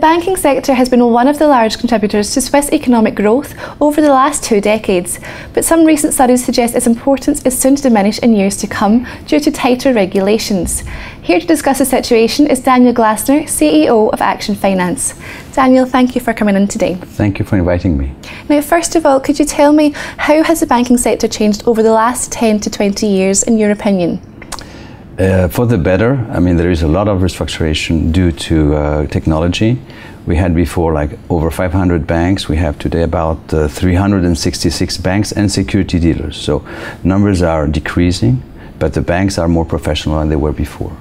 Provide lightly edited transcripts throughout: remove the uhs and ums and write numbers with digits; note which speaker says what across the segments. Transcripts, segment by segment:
Speaker 1: banking sector has been one of the large contributors to Swiss economic growth over the last 2 decades, but some recent studies suggest its importance is soon to diminish in years to come due to tighter regulations. Here to discuss the situation is Daniel Glassner, CEO of Action Finance. Daniel, thank you for coming in today.
Speaker 2: Thank you for inviting me.
Speaker 1: Now, first of all, could you tell me how has the banking sector changed over the last 10 to 20 years, in your opinion?
Speaker 2: For the better. I mean, there is a lot of restructuration due to technology. We had before like over 500 banks. We have today about 366 banks and security dealers. So numbers are decreasing, but the banks are more professional than they were before.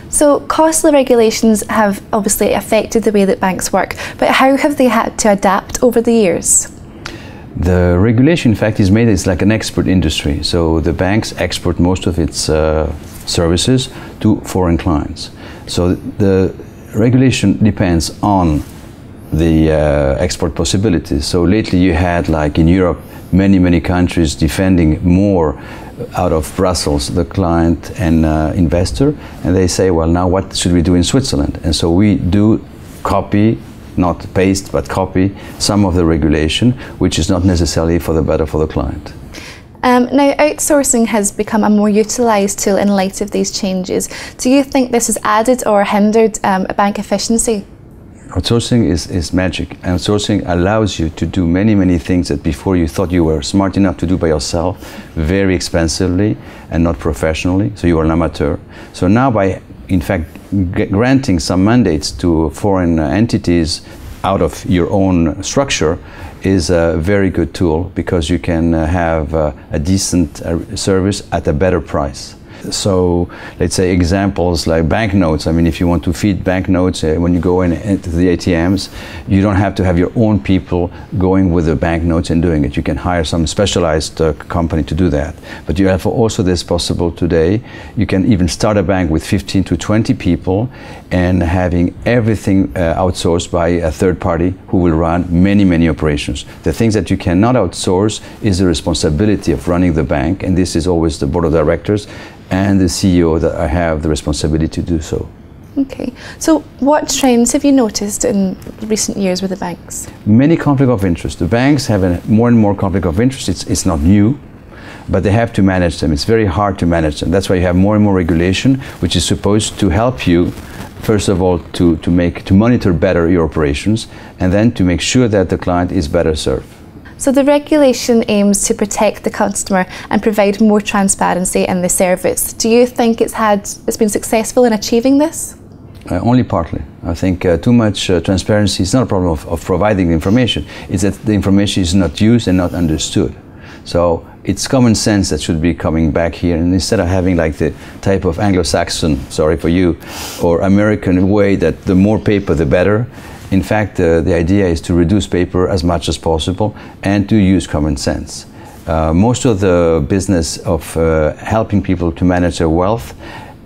Speaker 1: So costly regulations have obviously affected the way that banks work, but how have they had to adapt over the years?
Speaker 2: The regulation, in fact, is made as like an export industry. So the banks export most of its services to foreign clients. So the regulation depends on the export possibilities. So lately you had, like in Europe, many countries defending more out of Brussels, the client and investor, and they say, well, now what should we do in Switzerland? And so we do copy, not paste, but copy some of the regulation, which is not necessarily for the better for the client.
Speaker 1: Now, outsourcing has become a more utilised tool in light of these changes. Do you think this has added or hindered bank efficiency?
Speaker 2: Outsourcing is magic. Outsourcing allows you to do many things that before you thought you were smart enough to do by yourself, very expensively and not professionally, so you are an amateur. So now by, in fact, granting some mandates to foreign entities out of your own structure is a very good tool, because you can have a decent service at a better price. So let's say examples like banknotes. I mean, if you want to feed banknotes when you go into the ATMs, you don't have to have your own people going with the banknotes and doing it. You can hire some specialized company to do that. But you have also this possible today. You can even start a bank with 15 to 20 people and having everything outsourced by a third party who will run many operations. The things that you cannot outsource is the responsibility of running the bank, and this is always the board of directors and the CEO that have the responsibility to do so.
Speaker 1: Okay, so what trends have you noticed in recent years with the banks?
Speaker 2: Many conflict of interest. The banks have more and more conflict of interest. It's not new, but they have to manage them. It's very hard to manage them. That's why you have more and more regulation, which is supposed to help you, first of all, to monitor better your operations, and then to make sure that the client is better served.
Speaker 1: So the regulation aims to protect the customer and provide more transparency in the service. Do you think it's been successful in achieving this?
Speaker 2: Only partly. I think too much transparency is not a problem of providing the information. It's that the information is not used and not understood. So it's common sense that should be coming back here, and instead of having like the type of Anglo-Saxon, sorry for you, or American way that the more paper the better. In fact, the idea is to reduce paper as much as possible and to use common sense. Most of the business of helping people to manage their wealth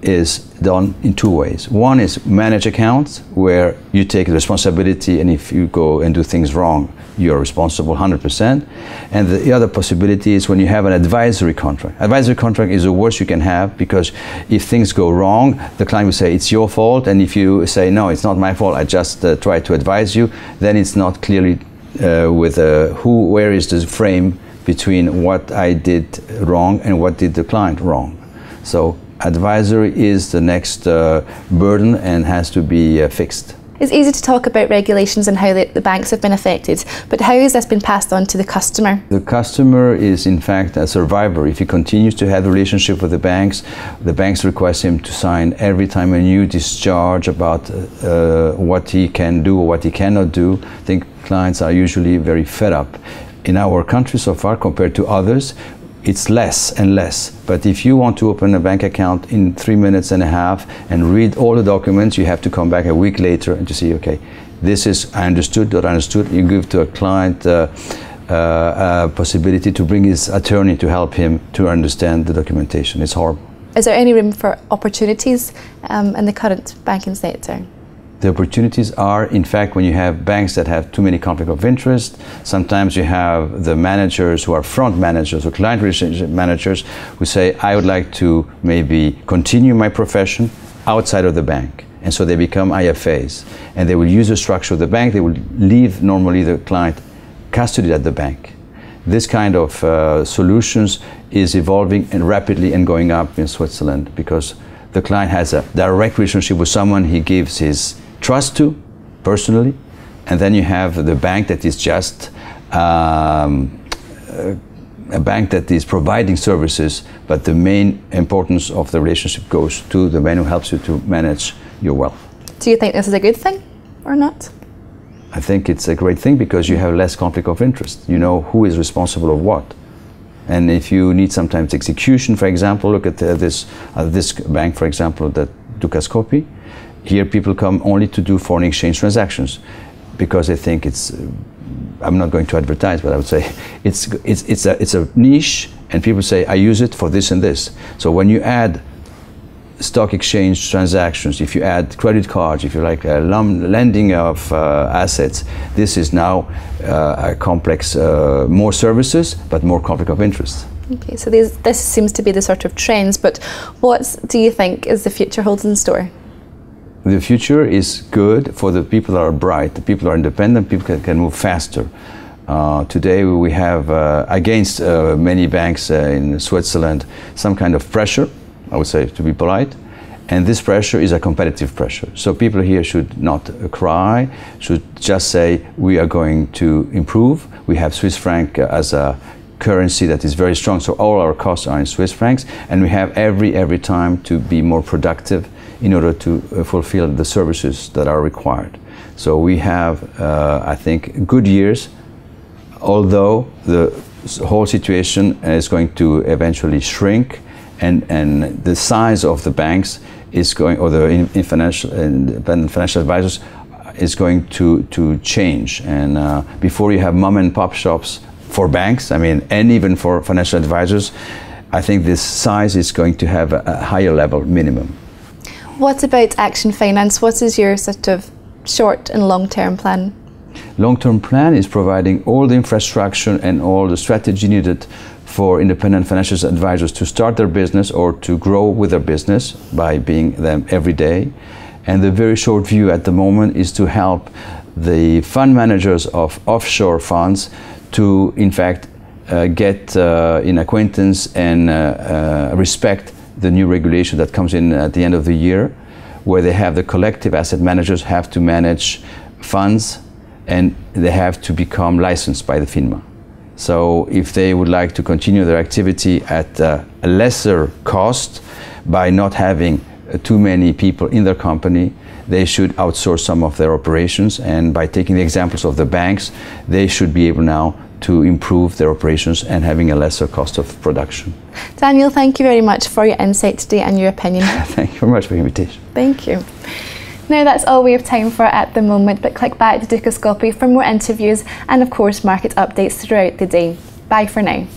Speaker 2: is done in two ways. One is manage accounts, where you take the responsibility, and if you go and do things wrong, you're responsible 100%. And the other possibility is when you have an advisory contract. Advisory contract is the worst you can have, because if things go wrong, the client will say it's your fault, and if you say no, it's not my fault, I just try to advise you, then it's not clearly where is the frame between what I did wrong and what did the client wrong. So advisory is the next burden and has to be fixed.
Speaker 1: It's easy to talk about regulations and how the banks have been affected, but how has this been passed on to the customer? The
Speaker 2: customer is in fact a survivor. If he continues to have a relationship with the banks request him to sign every time a new discharge about what he can do or what he cannot do. I think clients are usually very fed up. In our country so far, compared to others, it's less and less. But if you want to open a bank account in 3.5 minutes and read all the documents, you have to come back a week later and to see, okay, this is I understood, not understood. You give to a client a possibility to bring his attorney to help him to understand the documentation. It's horrible.
Speaker 1: Is there any room for opportunities in the current banking sector?
Speaker 2: The opportunities are, in fact, when you have banks that have too many conflict of interest. Sometimes you have the managers who are front managers or client relationship managers who say, I would like to maybe continue my profession outside of the bank. and so they become IFAs, and they will use the structure of the bank. They will leave normally the client custodied at the bank. This kind of solutions is evolving and rapidly and going up in Switzerland, because the client has a direct relationship with someone he gives his trust to personally, and then you have the bank that is just a bank that is providing services, but the main importance of the relationship goes to the man who helps you to manage your wealth.
Speaker 1: Do you think this is a good thing or not?
Speaker 2: I think it's a great thing, because you have less conflict of interest. You know who is responsible of what. And if you need sometimes execution, for example, look at this bank, for example, that Dukascopy. Here people come only to do foreign exchange transactions, because they think it's, I'm not going to advertise, but I would say it's a niche, and people say, I use it for this and this. So when you add stock exchange transactions, if you add credit cards, if you like lending of assets, this is now a complex, more services, but more conflict of interest.
Speaker 1: Okay, so this seems to be the sort of trends, but what do you think is the future holds in store?
Speaker 2: The future is good for the people that are bright, the people that are independent, people can move faster. Today we have, against many banks in Switzerland, some kind of pressure, I would say, to be polite, and this pressure is a competitive pressure. So people here should not cry, should just say, we are going to improve. We have Swiss franc as a currency that is very strong, so all our costs are in Swiss francs, and we have every time to be more productive in order to fulfill the services that are required. So we have, I think, good years, although the whole situation is going to eventually shrink, and the size of the banks is going, or the independent financial advisors is going to change. And before you have mom and pop shops for banks, I mean, and even for financial advisors, I think this size is going to have a higher level minimum.
Speaker 1: What about Action Finance? What is your sort of short and long-term plan?
Speaker 2: Long-term plan is providing all the infrastructure and all the strategy needed for independent financial advisors to start their business or to grow with their business by being them every day. And the very short view at the moment is to help the fund managers of offshore funds to, in fact, get in acquaintance and respect the new regulation that comes in at the end of the year, where they have the collective asset managers have to manage funds, and they have to become licensed by the FINMA. So if they would like to continue their activity at a lesser cost by not having too many people in their company, they should outsource some of their operations, and by taking the examples of the banks, they should be able now to improve their operations and having a lesser cost of production.
Speaker 1: Daniel, thank you very much for your insight today and your opinion.
Speaker 2: Thank you very much for the invitation.
Speaker 1: Thank you. Now that's all we have time for at the moment, but click back to Dukascopy for more interviews and of course market updates throughout the day. Bye for now.